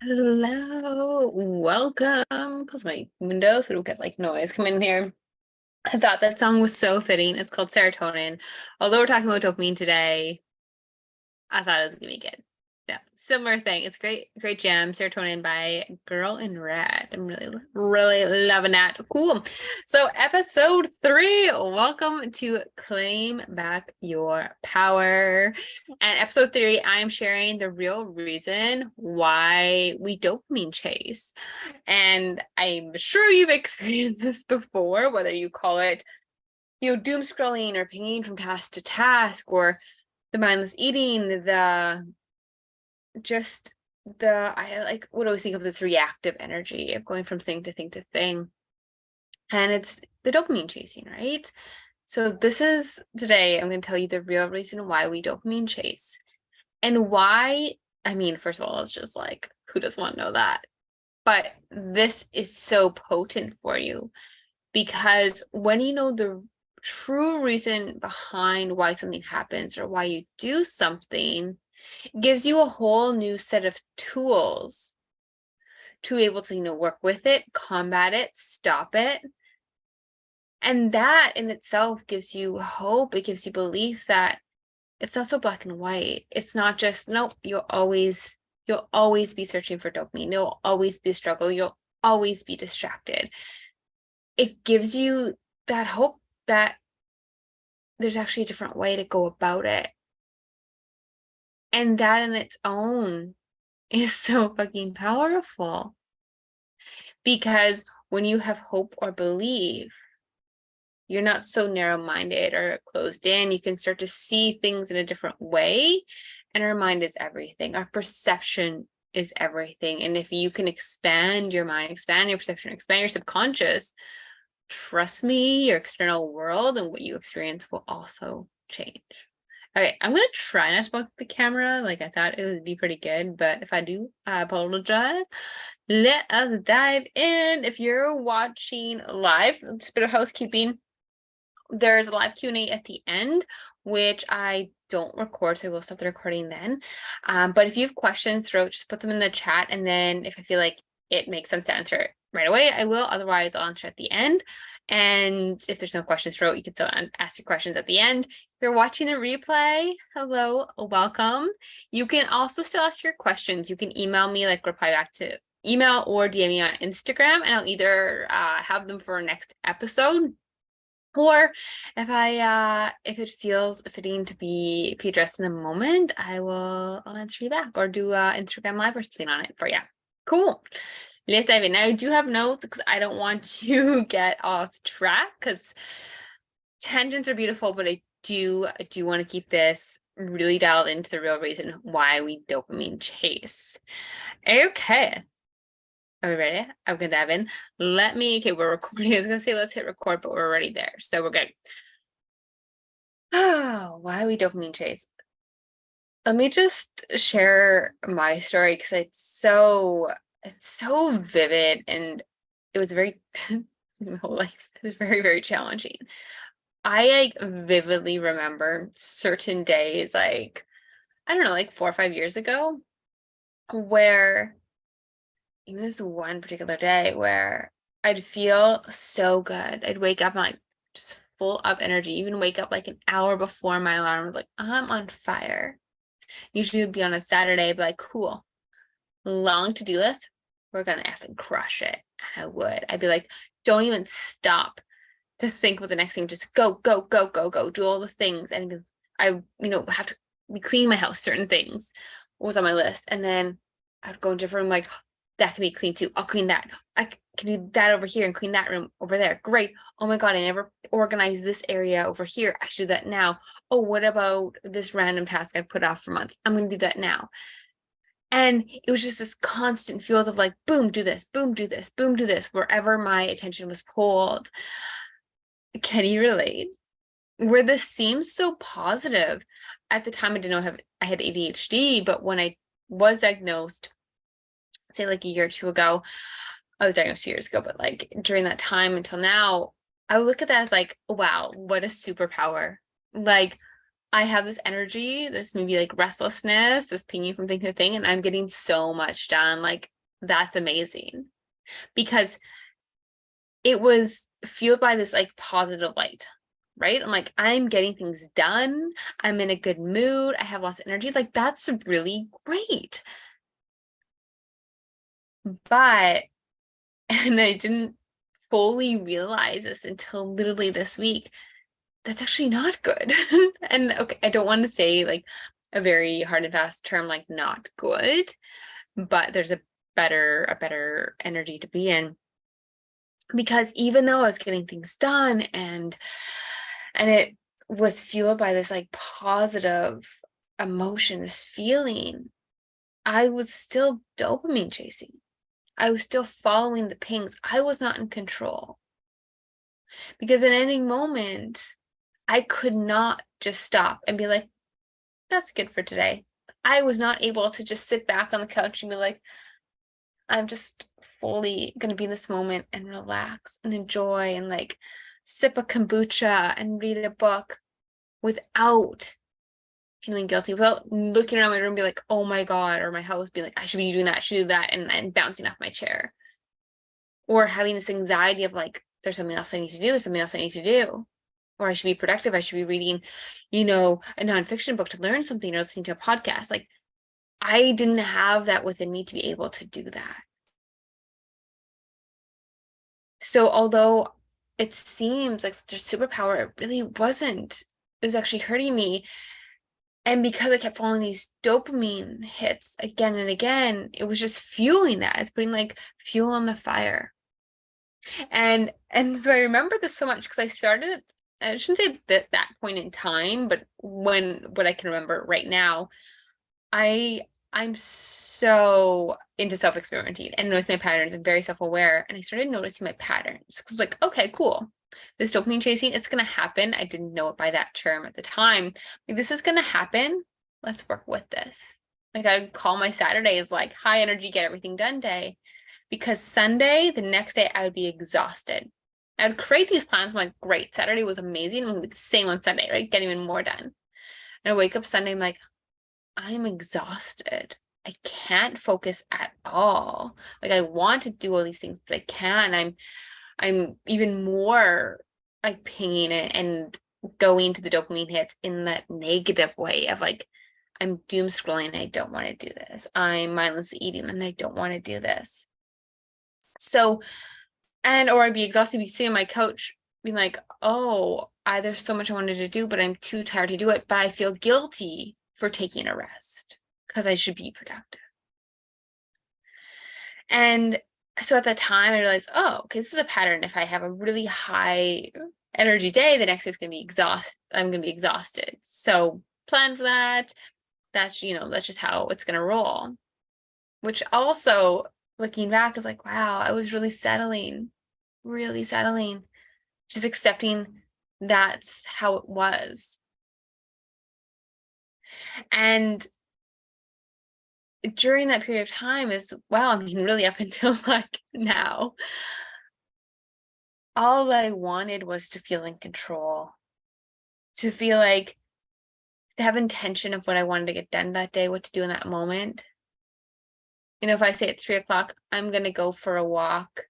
Hello, welcome. Close my window so we don't get like noise come in here. I thought that song was so fitting. It's called Serotonin. Although we're talking about dopamine today, I thought it was gonna be good. Yeah, similar thing. It's great, great jam. Serotonin by Girl in Red. I'm really loving that. Cool. So episode 3, welcome to Claim Back Your Power. And episode 3, I am sharing the real reason why we dopamine chase. And I'm sure you've experienced this before, whether you call it, doom scrolling or pinging from task to task, or the mindless eating, I would always think of this reactive energy of going from thing to thing to thing. And it's the dopamine chasing, right? So today I'm going to tell you the real reason why we dopamine chase. And why, first of all, it's just like, who doesn't want to know that? But this is so potent for you, because when you know the true reason behind why something happens or why you do something, it gives you a whole new set of tools to be able to, work with it, combat it, stop it. And that in itself gives you hope. It gives you belief that it's not so black and white. It's not just, nope, you'll always be searching for dopamine. You'll always be a struggle. You'll always be distracted. It gives you that hope that there's actually a different way to go about it. And that in its own is so fucking powerful. Because when you have hope or belief, you're not so narrow-minded or closed in. You can start to see things in a different way. And our mind is everything. Our perception is everything. And if you can expand your mind, expand your perception, expand your subconscious, trust me, your external world and what you experience will also change. Okay, I'm gonna try not to block the camera. Like, I thought it would be pretty good, but if I do, I apologize. Let us dive in. If you're watching live, just a bit of housekeeping. There's a live Q&A at the end, which I don't record, so I will stop the recording then. But if you have questions throughout, just put them in the chat, and then if I feel like it makes sense to answer it right away, I will. Otherwise, I'll answer at the end. And if there's no questions throughout, you can still ask your questions at the end. If you're watching the replay, hello, welcome. You can also still ask your questions. You can email me, like reply back to email, or DM me on Instagram, and I'll either have them for our next episode, or if it feels fitting to be addressed in the moment, I'll answer you back, or do Instagram live or something on it for you. Cool. Let's dive in. Now, I do have notes because I don't want to get off track, because tangents are beautiful, but I do want to keep this really dialed into the real reason why we dopamine chase. Okay. Are we ready? I'm gonna dive in. Okay, we're recording. I was gonna say let's hit record, but we're already there, so we're good. Oh, why we dopamine chase? Let me just share my story, because it's so vivid, and it was very my whole life. It was very, very challenging. I vividly remember certain days, I don't know, 4 or 5 years ago, where even this one particular day where I'd feel so good. I'd wake up and just full of energy, even wake up an hour before my alarm was I'm on fire. Usually it would be on a Saturday, but cool, long to-do list, we're gonna effing crush it. And I would. I'd be don't even stop to think about the next thing. Just go, go, go, go, go, do all the things. And I, have to clean my house, certain things was on my list. And then I'd go into different room, that can be clean too. I'll clean that. I can do that over here and clean that room over there. Great. Oh my God, I never organized this area over here. I should do that now. Oh, what about this random task I put off for months? I'm going to do that now. And it was just this constant field of boom, do this, boom, do this, boom, do this, wherever my attention was pulled. Can you relate? Where this seems so positive. At the time, I didn't know I had ADHD, but when I was diagnosed, say a year or two ago, I was diagnosed 2 years ago, but during that time until now, I would look at that as wow, what a superpower. I have this energy, this maybe restlessness, this pinging from thing to thing, and I'm getting so much done. that's amazing, because it was fueled by this like positive light, right? I'm like, I'm getting things done. I'm in a good mood. I have lots of energy. Like, that's really great. But, and I didn't fully realize this until literally this week, that's actually not good. And okay, I don't want to say like a very hard and fast term, like not good, but there's a better energy to be in. Because even though I was getting things done and it was fueled by this like positive emotion, this feeling, I was still dopamine chasing. I was still following the pings. I was not in control. Because in any moment, I could not just stop and be like, that's good for today. I was not able to just sit back on the couch and be like, I'm just fully going to be in this moment and relax and enjoy and like sip a kombucha and read a book without feeling guilty, without looking around my room and be like, oh my God, or my house be like, I should be doing that, I should do that, and bouncing off my chair. Or having this anxiety of like, there's something else I need to do, there's something else I need to do. Or I should be productive, I should be reading, a nonfiction book to learn something or listening to a podcast. Like, I didn't have that within me to be able to do that. So although it seems like there's superpower, it really wasn't. It was actually hurting me. And because I kept following these dopamine hits again and again, it was just fueling that. It's putting like fuel on the fire. And so I remember this so much because I started, I shouldn't say that point in time, but what I can remember right now, I'm so into self-experimenting and noticing my patterns. I'm very self-aware. And I started noticing my patterns. Because I was like, okay, cool. This dopamine chasing, it's going to happen. I didn't know it by that term at the time. Like, this is going to happen. Let's work with this. Like, I'd call my Saturdays like high energy, get everything done day. Because Sunday, the next day, I would be exhausted. I would create these plans. I'm like, great, Saturday was amazing. I'm going to be the same on Sunday, right? Get even more done. And I wake up Sunday, I'm like, I'm exhausted. I can't focus at all. Like, I want to do all these things, but I can't. I'm even more like pinging it and going to the dopamine hits in that negative way of like, I'm doom scrolling and I don't want to do this. I'm mindless eating and I don't want to do this. So, or I'd be exhausted, be sitting on my couch being like, oh, there's so much I wanted to do, but I'm too tired to do it. But I feel guilty for taking a rest because I should be productive. And so at that time I realized, oh, okay, this is a pattern. If I have a really high energy day, the next day is going to be exhausted. I'm going to be exhausted. So plan for that. That's just how it's going to roll. Which also, looking back, is like, wow, I was really settling, just accepting that's how it was. And during that period of time really up until like now, all I wanted was to feel in control, to feel like, to have intention of what I wanted to get done that day, what to do in that moment. If I say at 3:00, I'm going to go for a walk,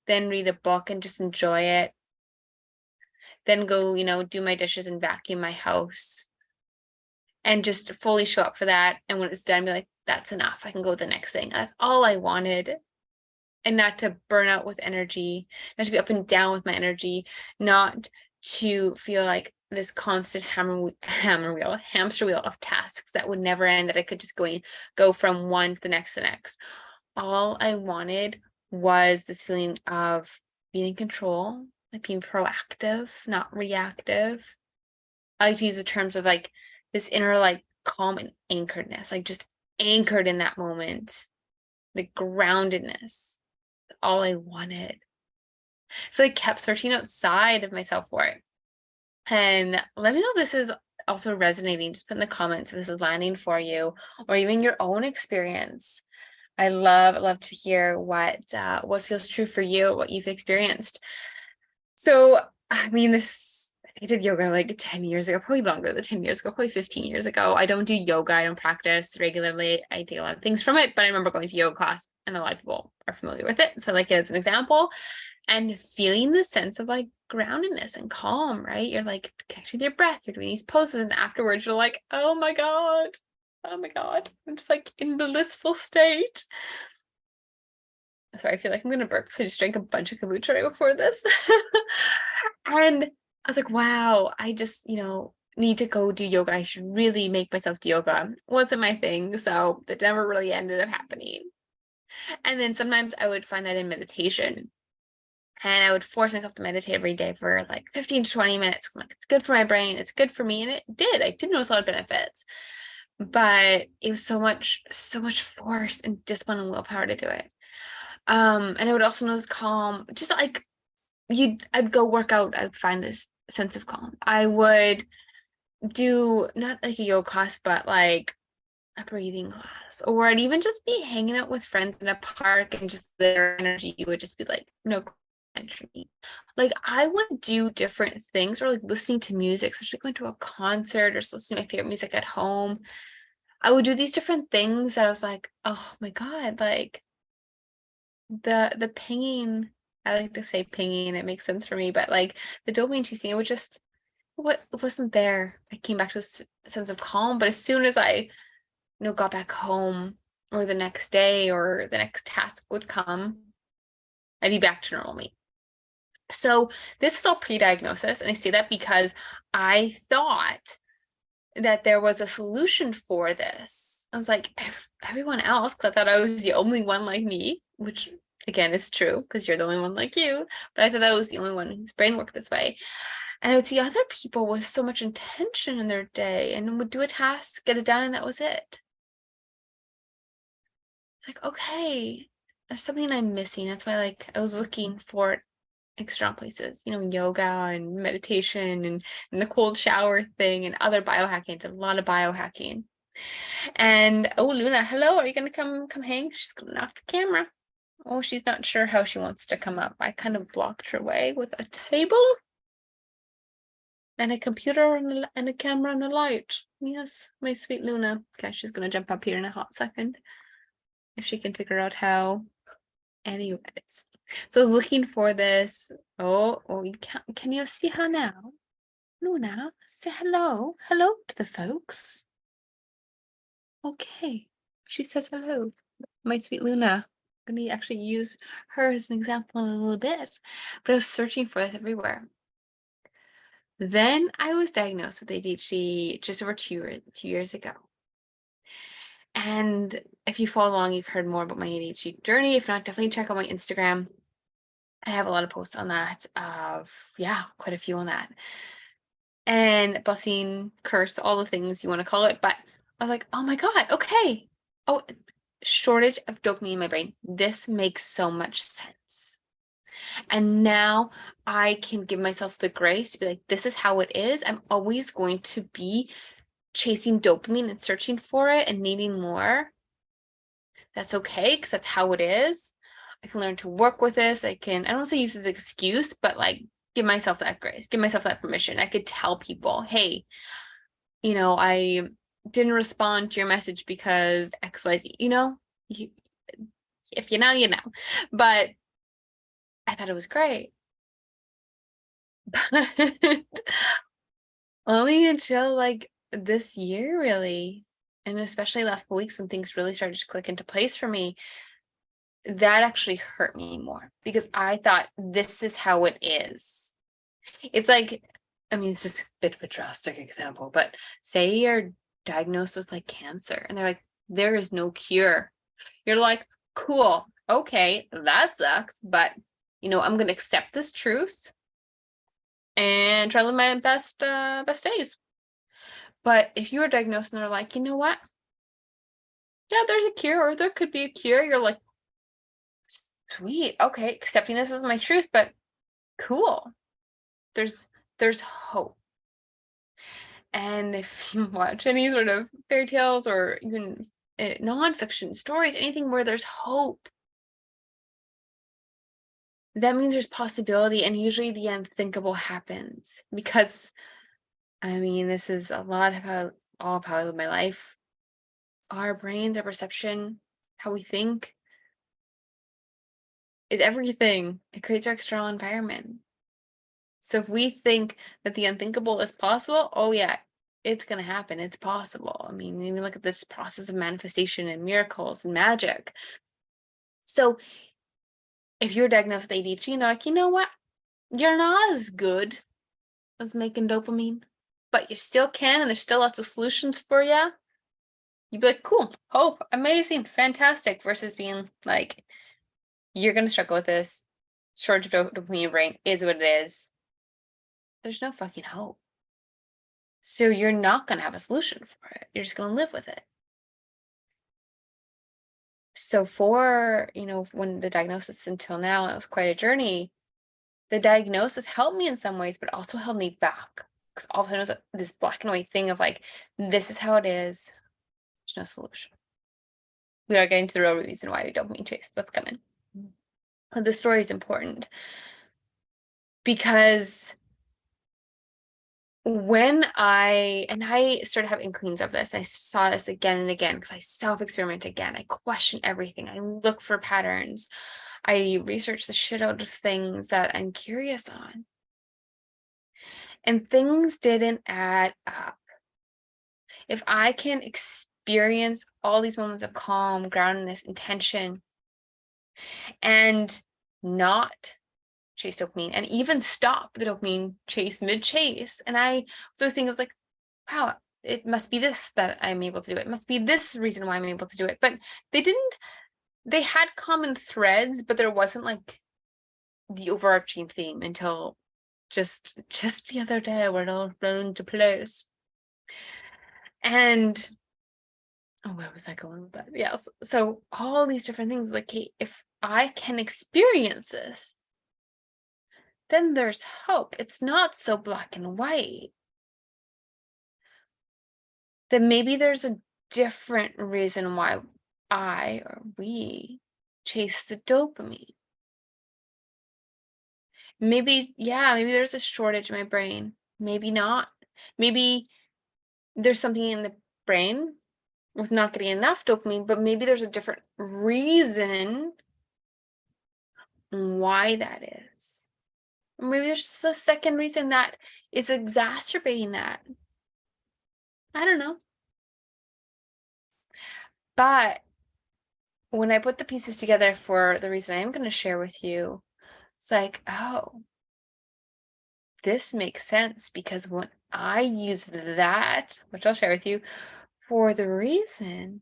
then read a book and just enjoy it. Then go, do my dishes and vacuum my house and just fully show up for that. And when it's done, be like, that's enough. I can go to the next thing. That's all I wanted. And not to burn out with energy, not to be up and down with my energy, not to feel like this constant hamster wheel of tasks that would never end, that I could just go from one to the next. All I wanted was this feeling of being in control, like being proactive, not reactive. I like to use the terms of like this inner like calm and anchoredness, like just anchored in that moment, the groundedness. All I wanted. So I kept searching outside of myself for it. And let me know if this is also resonating. Just put in the comments if this is landing for you, or even your own experience. I love to hear what feels true for you, what you've experienced. So, I mean, this I did yoga like 10 years ago, probably longer than 10 years ago, probably 15 years ago. I don't do yoga. I don't practice regularly. I take a lot of things from it, but I remember going to yoga class and a lot of people are familiar with it. So like as an example, and feeling the sense of like groundedness and calm, right? You're like connecting with your breath, you're doing these poses, and afterwards you're like, oh my God, I'm just like in blissful state. Sorry, I feel like I'm gonna burp because I just drank a bunch of kombucha right before this. And I was like, wow, I just, need to go do yoga. I should really make myself do yoga. Wasn't my thing, so that never really ended up happening. And then sometimes I would find that in meditation. And I would force myself to meditate every day for like 15 to 20 minutes. I'm like, it's good for my brain. It's good for me. And it did. I did notice a lot of benefits. But it was so much force and discipline and willpower to do it. And I would also notice calm, just like I'd go work out, I'd find this sense of calm. I would do not like a yoga class, but like a breathing class, or I'd even just be hanging out with friends in a park and just their energy would just be like, no energy. Like I would do different things, or like listening to music, especially going to a concert or just listening to my favorite music at home. I would do these different things that I was like, oh my God, like the pinging, I like to say pinging, it makes sense for me, but like the dopamine chasing, it was just what wasn't there. I came back to this sense of calm, but as soon as I got back home, or the next day or the next task would come, I'd be back to normal me. So this is all pre-diagnosis, and I say that because I thought that there was a solution for this. I was like, everyone else, because I thought I was the only one like me, which again is true because you're the only one like you, but I thought that was the only one whose brain worked this way. And I would see other people with so much intention in their day and would do a task, get it done, and that was it. It's like, okay, there's something I'm missing. That's why like I was looking for external places, yoga and meditation and the cold shower thing and other biohacking. I did a lot of biohacking. And oh, Luna, hello, are you gonna come hang? She's gonna knock the camera. Oh, she's not sure how she wants to come up. I kind of blocked her way with a table and a computer and a camera and a light. Yes, my sweet Luna. Okay, she's gonna jump up here in a hot second if she can figure out how. Anyways, so I was looking for this. Oh, you can't. Can you see her now? Luna, say hello. Hello to the folks. Okay, she says hello. My sweet Luna. I'm gonna actually use her as an example in a little bit, but I was searching for this everywhere. Then I was diagnosed with ADHD just over 2 years ago. And if you follow along, you've heard more about my ADHD journey. If not, definitely check out my Instagram. I have a lot of posts on that. Quite a few on that. And blessing, curse, all the things you want to call it. But I was like, oh my God, okay. Oh, shortage of dopamine in my brain. This makes so much sense. And now I can give myself the grace to be like, this is how it is. I'm always going to be chasing dopamine and searching for it and needing more. That's okay, because that's how it is. I can learn to work with this. I don't want to say use this as an excuse, but like give myself that grace, give myself that permission. I could tell people, hey, I didn't respond to your message because XYZ, if you know, you know. But I thought it was great. But only until like this year, really. And especially last couple weeks when things really started to click into place for me, that actually hurt me more because I thought this is how it is. It's like, this is a bit of a drastic example, but say you're diagnosed with like cancer and they're like, there is no cure. You're like, cool, okay, that sucks, but I'm gonna accept this truth and try to live my best days. But if you were diagnosed and they're like, you know what? Yeah, there's a cure, or there could be a cure. You're like, sweet, okay, accepting this as my truth, but cool. There's hope. And if you watch any sort of fairy tales or even nonfiction stories, anything where there's hope, that means there's possibility, and usually the unthinkable happens because, I mean, this is a lot of all of how I live my life. Our brains, our perception, how we think is everything. It creates our external environment. So if we think that the unthinkable is possible, oh yeah, it's going to happen. It's possible. I mean, you look at this process of manifestation and miracles and magic. So if you're diagnosed with ADHD and they're like, you know what? You're not as good as making dopamine, but you still can, and there's still lots of solutions for you. You'd be like, cool, hope, amazing, fantastic, versus being like, you're going to struggle with this. Shortage of dopamine in your brain is what it is. There's no fucking hope. So you're not going to have a solution for it. You're just going to live with it. So for, when the diagnosis until now, it was quite a journey. The diagnosis helped me in some ways, but also held me back. Because all of a sudden it was this black and white thing of like, this is how it is. There's no solution. We are getting to the real reason why we dopamine chase. What's coming. The story is important because when I started having inklings of this, I saw this again and again because I self-experiment again. I question everything. I look for patterns. I research the shit out of things that I'm curious on. And things didn't add up. If I can experience all these moments of calm, groundedness, intention, and not chase dopamine, and even stop the dopamine chase mid-chase. And I was always thinking, I was like, wow, it must be this that I'm able to do it. It must be this reason why I'm able to do it. But they had common threads, but there wasn't like the overarching theme until just the other day where it all fell into place. And where was I going with that? Yes. So all these different things, like, hey, if I can experience this, then there's hope. It's not so black and white. Then maybe there's a different reason why I or we chase the dopamine. Maybe there's a shortage in my brain. Maybe not. Maybe there's something in the brain with not getting enough dopamine, but maybe there's a different reason why that is. Or maybe there's a second reason that is exacerbating that. I don't know. But when I put the pieces together for the reason I am going to share with you, it's like, oh, this makes sense, because when I used that, which I'll share with you, for the reason,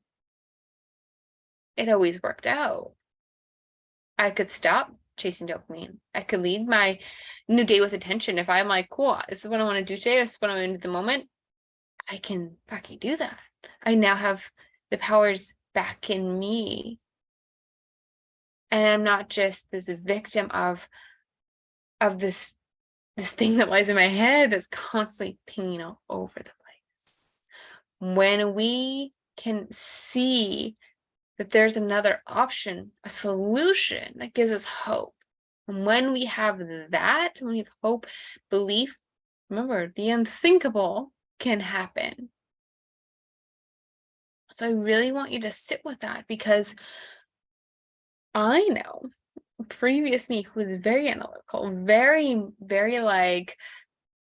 it always worked out. I could stop chasing dopamine. I could lead my new day with attention. If I'm like, cool, this is what I want to do today, this is what I'm going to do at the moment, I can fucking do that. I now have the powers back in me. And I'm not just this victim of this thing that lies in my head that's constantly pinging all over the place. When we can see that there's another option, a solution that gives us hope. And when we have that, when we have hope, belief, remember, the unthinkable can happen. So I really want you to sit with that, because I know previous me who was very analytical, very, very like,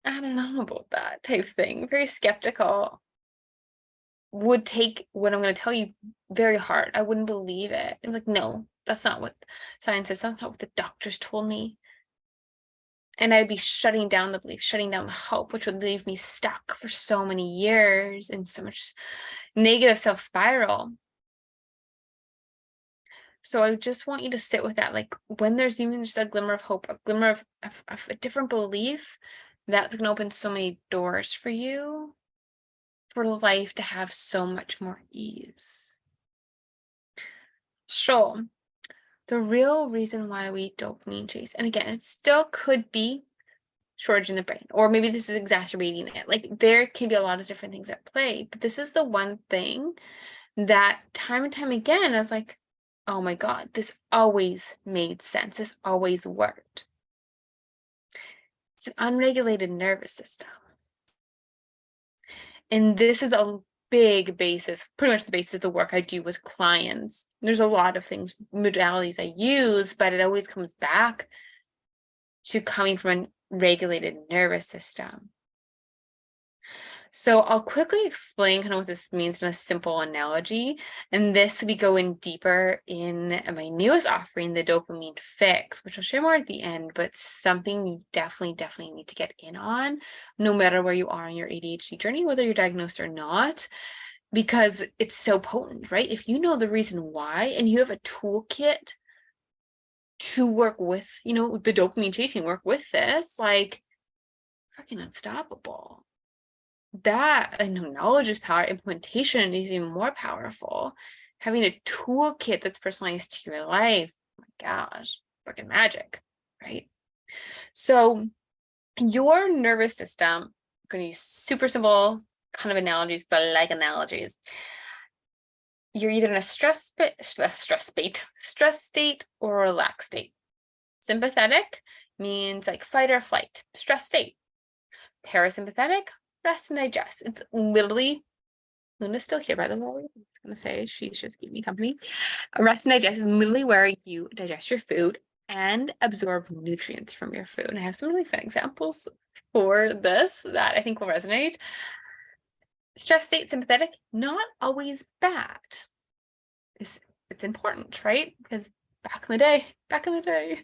I don't know about that type thing, very skeptical, would take what I'm going to tell you very hard. I wouldn't believe it. I'm like, no, that's not what science is. That's not what the doctors told me. And I'd be shutting down the belief, shutting down the hope, which would leave me stuck for so many years in so much negative self-spiral. So I just want you to sit with that. Like, when there's even just a glimmer of hope, a glimmer of a different belief, that's going to open so many doors for you, for life to have so much more ease. So the real reason why we dopamine chase, and again, it still could be shortage in the brain, or maybe this is exacerbating it. Like, there can be a lot of different things at play, but this is the one thing that time and time again, I was like, oh my God, this always made sense. This always worked. It's an unregulated nervous system. And this is a big basis, pretty much the basis of the work I do with clients. There's a lot of things, modalities I use, but it always comes back to coming from a regulated nervous system. So I'll quickly explain kind of what this means in a simple analogy. And this we go in deeper in my newest offering, the dopamine fix, which I'll share more at the end, but something you definitely need to get in on, no matter where you are in your ADHD journey, whether you're diagnosed or not, because it's so potent, right? If you know the reason why and you have a toolkit to work with, the dopamine chasing work with this, like fucking unstoppable. That, I know, knowledge is power. Implementation is even more powerful. Having a toolkit that's personalized to your life, oh my gosh, freaking magic, right? So your nervous system, I'm going to use super simple kind of analogies, but I like analogies. You're either in a stress state or a relaxed state. Sympathetic means like fight or flight, stress state. Parasympathetic, rest and digest. It's literally, Luna's still here, by the way. I was going to say, she's just giving me company. Rest and digest is literally where you digest your food and absorb nutrients from your food. And I have some really fun examples for this that I think will resonate. Stress state, sympathetic, not always bad. It's important, right? Because back in the day,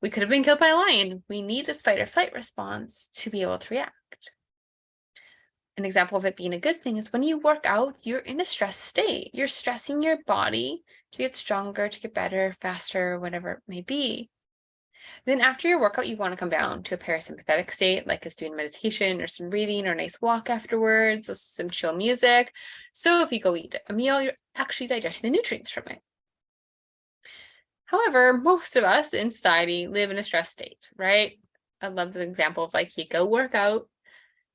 we could have been killed by a lion. We need this fight or flight response to be able to react. An example of it being a good thing is when you work out, you're in a stress state. You're stressing your body to get stronger, to get better, faster, whatever it may be. Then after your workout, you want to come down to a parasympathetic state, like us doing meditation or some breathing or a nice walk afterwards, some chill music. So if you go eat a meal, you're actually digesting the nutrients from it. However, most of us in society live in a stress state, right? I love the example of like you go work out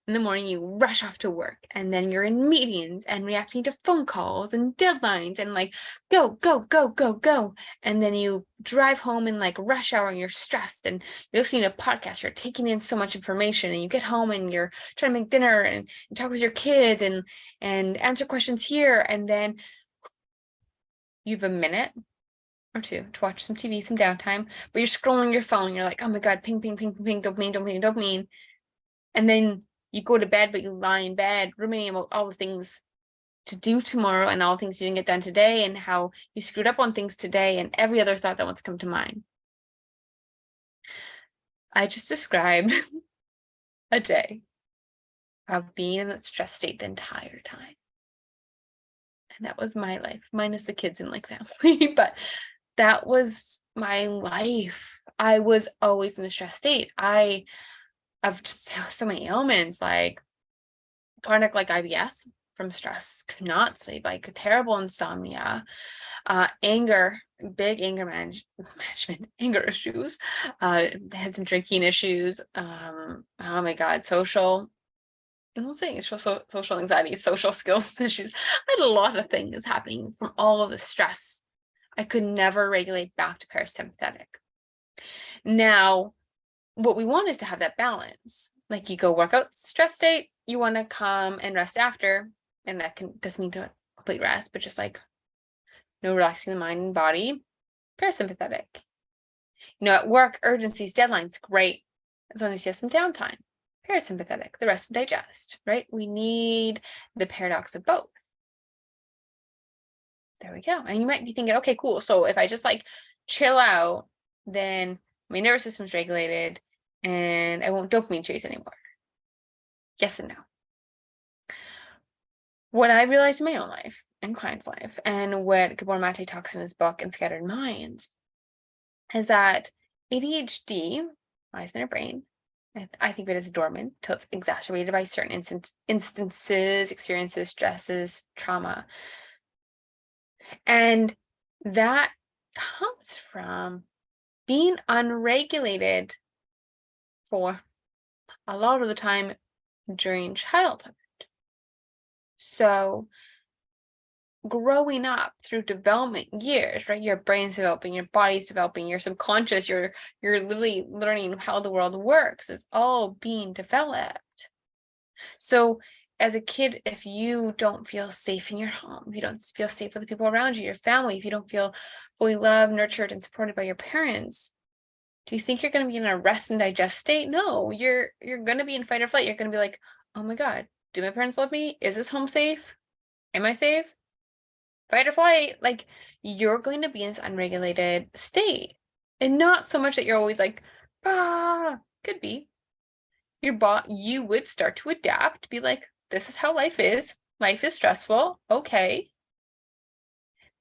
in the morning, you rush off to work, and then you're in meetings and reacting to phone calls and deadlines and like go. And then you drive home in like rush hour and you're stressed and you're listening to podcasts, you're taking in so much information, and you get home and you're trying to make dinner and talk with your kids and answer questions here. And then you have a minute or two to watch some TV, some downtime, but you're scrolling your phone. You're like, oh my God, ping, dopamine. And then you go to bed, but you lie in bed ruminating about all the things to do tomorrow and all the things you didn't get done today and how you screwed up on things today and every other thought that wants to come to mind. I just described a day of being in that stress state the entire time. And that was my life, minus the kids and like family, but that was my life. I was always in the stress state. I have just so many ailments, like chronic like IBS from stress, could not sleep, like terrible insomnia, anger, big anger management, anger issues, had some drinking issues, oh my God, social, I'm not saying it's social anxiety, social skills issues. I had a lot of things happening from all of the stress. I could never regulate back to parasympathetic. Now, what we want is to have that balance. Like you go work out stress state, you want to come and rest after, and that doesn't mean to complete rest, but just like relaxing the mind and body. Parasympathetic. At work, urgencies, deadlines, great, as long as you have some downtime. Parasympathetic, the rest and digest, right? We need the paradox of both. There we go. And you might be thinking, okay, cool. So if I just like chill out, then my nervous system's regulated and I won't dopamine chase anymore. Yes and no. What I realized in my own life and client's life, and what Gabor Mate talks in his book in Scattered Minds, is that ADHD lies in our brain. I think of it as dormant till it's exacerbated by certain instances, experiences, stresses, trauma. And that comes from being unregulated for a lot of the time during childhood. So growing up through development years, right? Your brain's developing, your body's developing, your subconscious, you're literally learning how the world works. It's all being developed. So as a kid, if you don't feel safe in your home, if you don't feel safe with the people around you, your family, if you don't feel fully loved, nurtured, and supported by your parents, do you think you're going to be in a rest and digest state? No, you're going to be in fight or flight. You're going to be like, oh my God, do my parents love me? Is this home safe? Am I safe? Fight or flight. Like, you're going to be in this unregulated state. And not so much that you're always like, could be. You would start to adapt, be like, this is how life is. Life is stressful. Okay.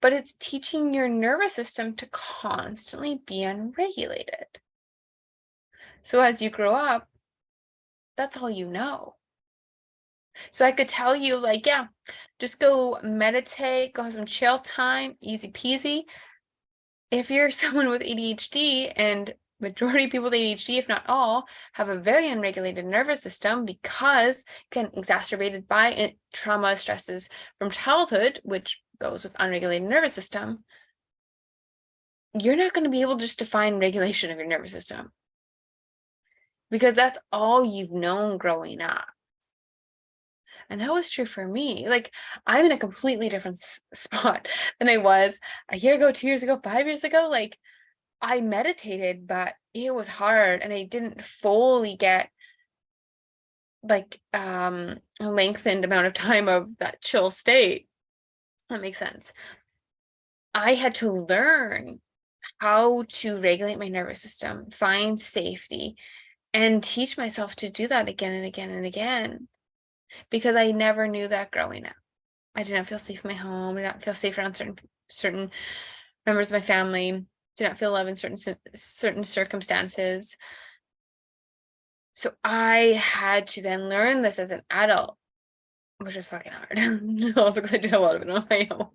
But it's teaching your nervous system to constantly be unregulated. So as you grow up, that's all you know. So I could tell you, like, yeah, just go meditate, go have some chill time, easy peasy. If you're someone with ADHD, and majority of people with ADHD, if not all, have a very unregulated nervous system because, again, exacerbated by trauma, stresses from childhood, which goes with unregulated nervous system, you're not going to be able just to find regulation of your nervous system because that's all you've known growing up. And that was true for me. Like, I'm in a completely different spot than I was a year ago, 2 years ago, 5 years ago. Like, I meditated, but it was hard and I didn't fully get like a lengthened amount of time of that chill state. That makes sense. I had to learn how to regulate my nervous system, find safety, and teach myself to do that again and again and again, because I never knew that growing up. I did not feel safe in my home. I did not feel safe around certain members of my family. Did not feel love in certain circumstances. So I had to then learn this as an adult, which was fucking hard. Also because I did a lot of it on my own.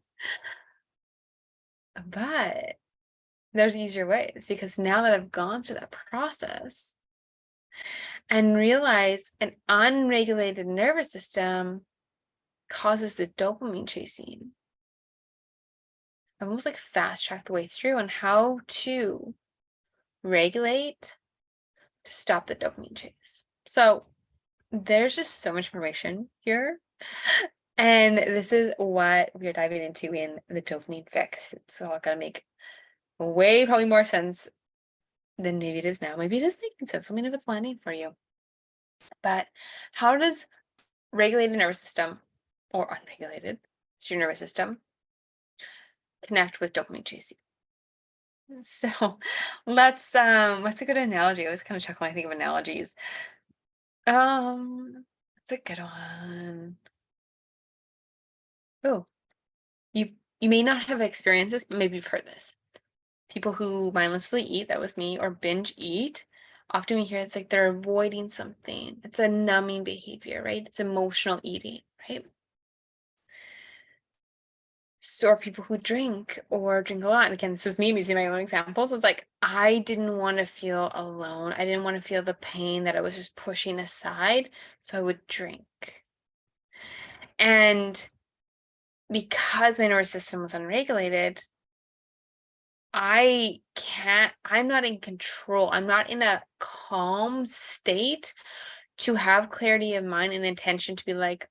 But there's easier ways, because now that I've gone through that process and realize an unregulated nervous system causes the dopamine chasing, I've almost like fast-tracked the way through on how to regulate to stop the dopamine chase. So there's just so much information here. And this is what we are diving into in the dopamine fix. It's all gonna make way probably more sense than maybe it is now. Maybe it is making sense. Let me know if it's landing for you. But how does regulated nervous system, or unregulated, it's your nervous system, connect with dopamine chasing? So what's a good analogy? I always kind of chuckle when I think of analogies. It's a good one. Oh, you may not have experienced this, but maybe you've heard this. People who mindlessly eat, that was me, or binge eat, often we hear it's like they're avoiding something. It's a numbing behavior, right? It's emotional eating, right? So, or people who drink or drink a lot. And again, this is me using my own examples. It's like, I didn't want to feel alone. I didn't want to feel the pain that I was just pushing aside. So I would drink. And because my nervous system was unregulated, I'm not in control. I'm not in a calm state to have clarity of mind and intention to be like,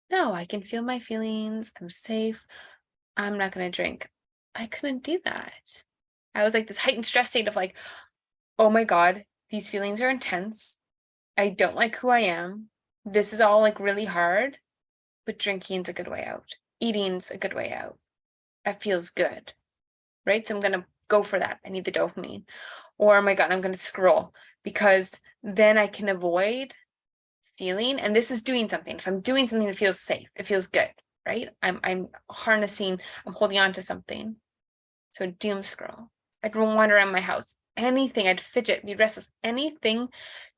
no, I can feel my feelings. I'm safe. I'm not going to drink. I couldn't do that. I was like this heightened stress state of like, oh my God, these feelings are intense. I don't like who I am. This is all like really hard, but drinking's a good way out. Eating's a good way out. That feels good, right? So I'm going to go for that. I need the dopamine. Or, oh my God, I'm going to scroll, because then I can avoid feeling, and this is doing something. If I'm doing something that feels safe, it feels good, right? I'm harnessing, I'm holding on to something. So doom scroll. I'd wander around my house, anything. I'd fidget, be restless, anything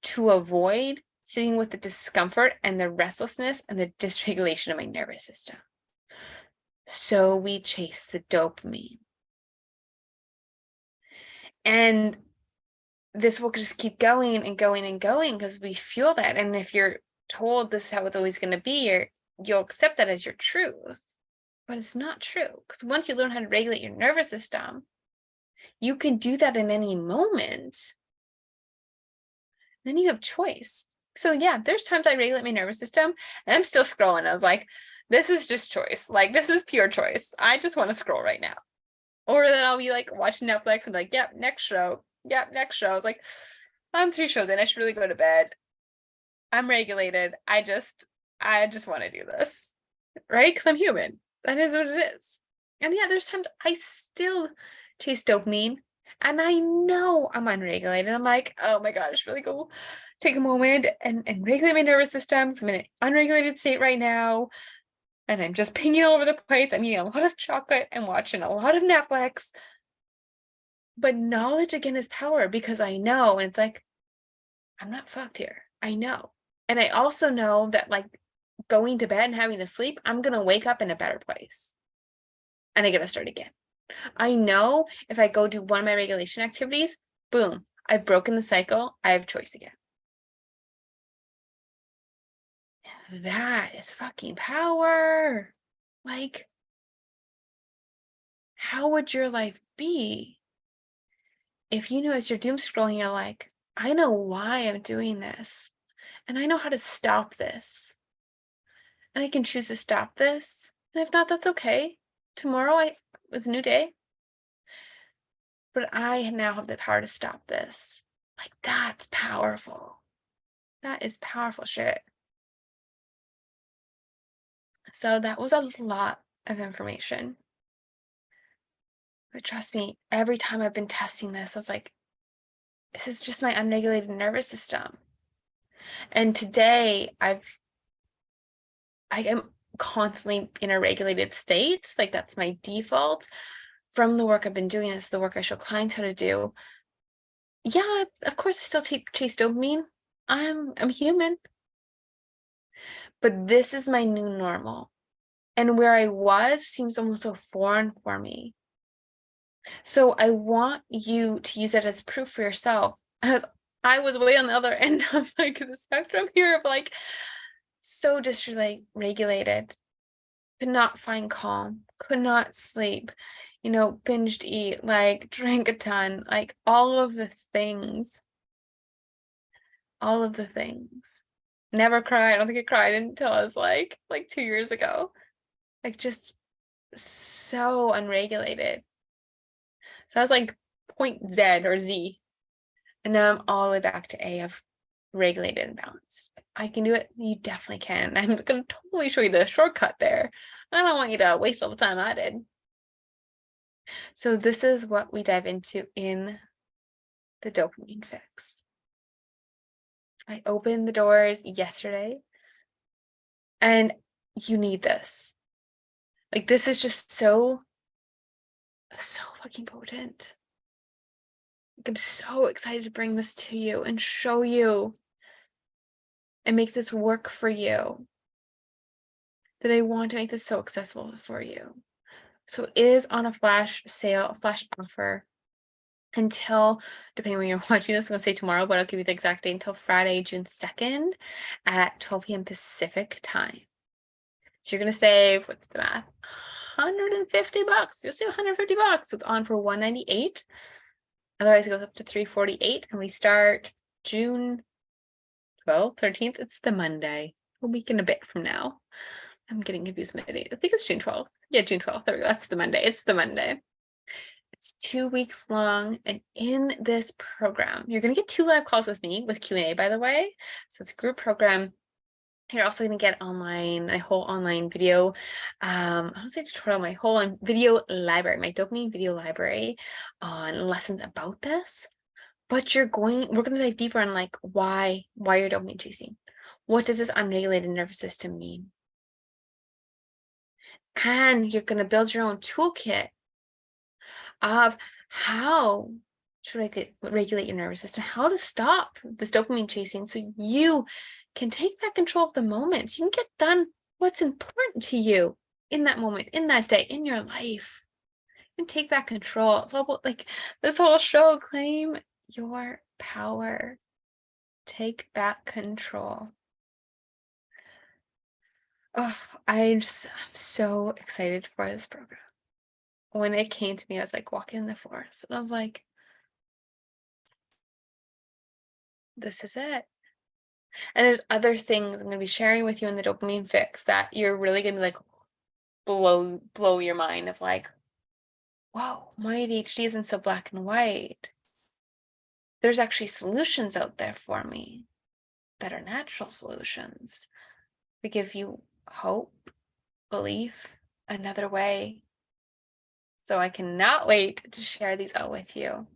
to avoid sitting with the discomfort and the restlessness and the dysregulation of my nervous system. So we chase the dopamine. And this will just keep going and going and going because we feel that. And if you're told this is how it's always going to be, you'll accept that as your truth. But it's not true, because once you learn how to regulate your nervous system, you can do that in any moment. Then you have choice. So yeah, there's times I regulate my nervous system and I'm still scrolling. I was like, this is just choice. Like, this is pure choice. I just want to scroll right now. Or then I'll be like watching Netflix and be like, yep, next show. Yep, next show. I was like, I'm 3 shows in. I should really go to bed. I'm regulated. I just want to do this. Right? Because I'm human. That is what it is. And yeah, there's times I still chase dopamine and I know I'm unregulated. I'm like, oh my God, I should really go take a moment and regulate my nervous system. I'm in an unregulated state right now. And I'm just pinging all over the place. I'm eating a lot of chocolate and watching a lot of Netflix. But knowledge again is power, because I know, and it's like, I'm not fucked here. I know. And I also know that, like, going to bed and having to sleep, I'm going to wake up in a better place. And I got to start again. I know if I go do one of my regulation activities, boom, I've broken the cycle. I have choice again. That is fucking power. Like, how would your life be if you knew as you're doom scrolling, you're like, I know why I'm doing this, and I know how to stop this, and I can choose to stop this. And if not, that's okay. Tomorrow it's a new day. But I now have the power to stop this. Like, that's powerful. That is powerful shit. So that was a lot of information. But trust me, every time I've been testing this, I was like, this is just my unregulated nervous system. And today I am constantly in a regulated state. Like, that's my default from the work I've been doing. It's the work I show clients how to do. Yeah, of course I still chase dopamine. I'm human. But this is my new normal. And where I was seems almost so foreign for me. So I want you to use it as proof for yourself. As I was way on the other end of like the spectrum here of like so dysregulated, could not find calm, could not sleep, binged eat, like drank a ton, like all of the things. Never cried. I don't think I cried until I was like 2 years ago. Like, just so unregulated. So I was like point Z or Z. And now I'm all the way back to A of regulated and balanced. I can do it. You definitely can. I'm going to totally show you the shortcut there. I don't want you to waste all the time I did. So this is what we dive into in the dopamine fix. I opened the doors yesterday, and you need this. Like, this is just so fucking potent. Like, I'm so excited to bring this to you and show you and make this work for you. That I want to make this so accessible for you. So it is on a flash sale, a flash offer until, depending when you're watching this, I'm going to say tomorrow, but I'll give you the exact date, until Friday, June 2nd at 12 p.m. Pacific time. So you're going to save, what's the math? $150. You'll save $150. So it's on for $198. Otherwise, it goes up to $348, and we start June 12th, 13th. It's the Monday, a week and a bit from now. I'm getting confused with my date. I think it's June 12th. Yeah, June 12th. There we go. That's the Monday. It's the Monday. It's 2 weeks long. And in this program, you're going to get 2 live calls with me with Q&A, by the way. So it's a group program. You're also going to get my whole online video, I don't say tutorial, my whole video library, my dopamine video library on lessons about this. But we're going to dive deeper on like why you're dopamine chasing. What does this unregulated nervous system mean? And you're going to build your own toolkit of how to regulate your nervous system, how to stop this dopamine chasing so you can take back control of the moments. You can get done what's important to you in that moment, in that day, in your life. And take back control. It's all about like this whole show, claim your power. Take back control. Oh, I'm so excited for this program. When it came to me, I was like walking in the forest, and I was like, this is it. And there's other things I'm gonna be sharing with you in the dopamine fix that you're really gonna be like blow your mind of like, whoa, my ADHD isn't so black and white. There's actually solutions out there for me that are natural solutions that give you hope, belief, another way. So I cannot wait to share these out with you.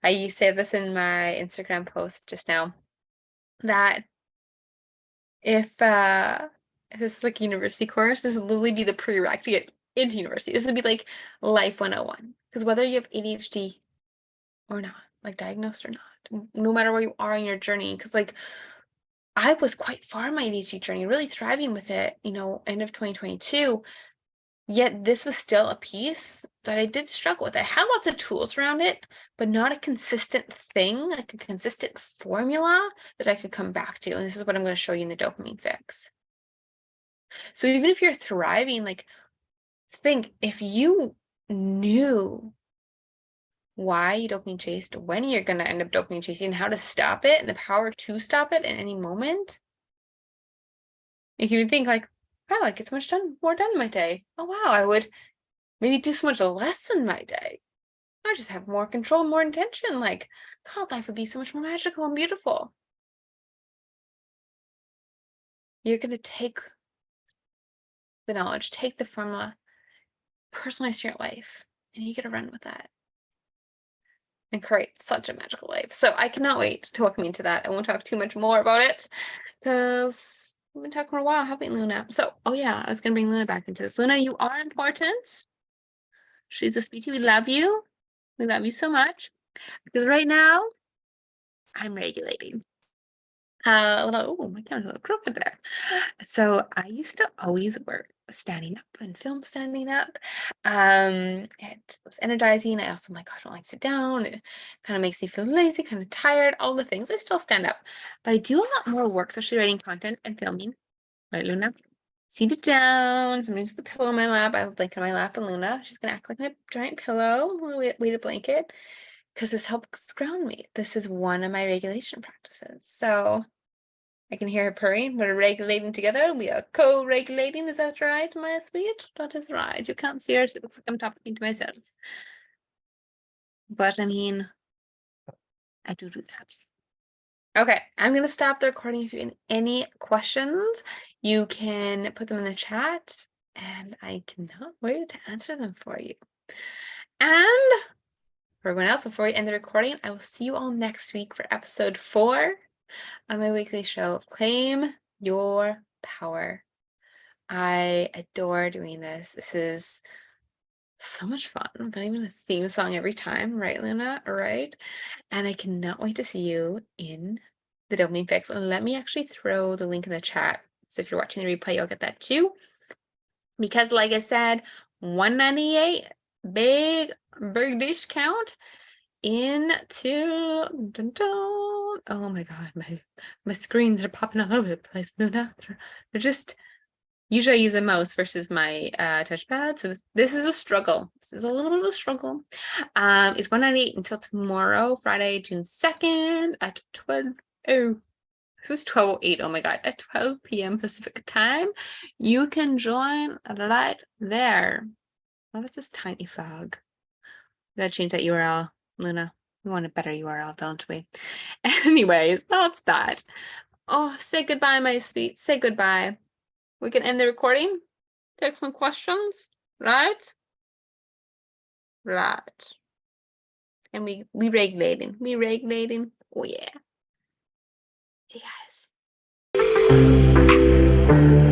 I said this in my Instagram post just now, that if this is like a university course, this would literally be the prereq to get into university. This would be like life 101. Because whether you have ADHD or not, like diagnosed or not, no matter where you are in your journey, because like I was quite far in my ADHD journey, really thriving with it, end of 2022. Yet this was still a piece that I did struggle with. I had lots of tools around it, but not a consistent thing, like a consistent formula that I could come back to. And this is what I'm going to show you in the dopamine fix. So even if you're thriving, like think if you knew why you dopamine chased, when you're going to end up dopamine chasing, and how to stop it, and the power to stop it at any moment, you can think like, wow, I'd get so much more done in my day. Oh, wow, I would maybe do so much less in my day. I just have more control, more intention. Like, God, life would be so much more magical and beautiful. You're going to take the knowledge, take the formula, personalize your life, and you get to run with that and create such a magical life. So I cannot wait to welcome you into that. I won't talk too much more about it because we've been talking for a while, haven't we, Luna? So, oh yeah, I was going to bring Luna back into this. Luna, you are important. She's a sweetie. We love you. We love you so much. Because right now, I'm regulating. Oh, my camera's a little crooked there. So I used to always work standing up and film standing up. It was energizing. I also, I don't like to sit down. It kind of makes me feel lazy, kind of tired, all the things. I still stand up, but I do a lot more work, especially writing content and filming. Right, Luna? Seated down, somebody's with a pillow in my lap. I have a blanket on my lap, and Luna, she's gonna act like my giant pillow, weighted blanket, because this helps ground me. This is one of my regulation practices. So I can hear her purring. We're regulating together. We are co-regulating. Is that right, my sweet? That is right. You can't see her, so it looks like I'm talking to myself. But I mean, I do that. Okay, I'm going to stop the recording. If you have any questions, you can put them in the chat, and I cannot wait to answer them for you. And for everyone else, before we end the recording, I will see you all next week for episode 4 of my weekly show, Claim Your Power. I adore doing this. This is so much fun. I'm putting in a theme song every time, right, Luna? Right? And I cannot wait to see you in the dopamine fix. And let me actually throw the link in the chat. So if you're watching the replay, you'll get that too. Because like I said, $198, big discount into oh my god, my screens are popping all over the place, Luna. They're just usually I use a mouse versus my touchpad, so this is a struggle. This is a little bit of a struggle. It's $198 until tomorrow, Friday, June 2nd at 12. Oh, this is 12:08. Oh my god, at 12 p.m. Pacific time. You can join right there. Oh, that's this tiny fog. We gotta change that URL, Luna. We want a better URL, don't we? Anyways, that's that. Oh, say goodbye, my sweet. Say goodbye. We can end the recording. Take some questions, right? Right. And we regulating. We regulating. Oh yeah. See you guys.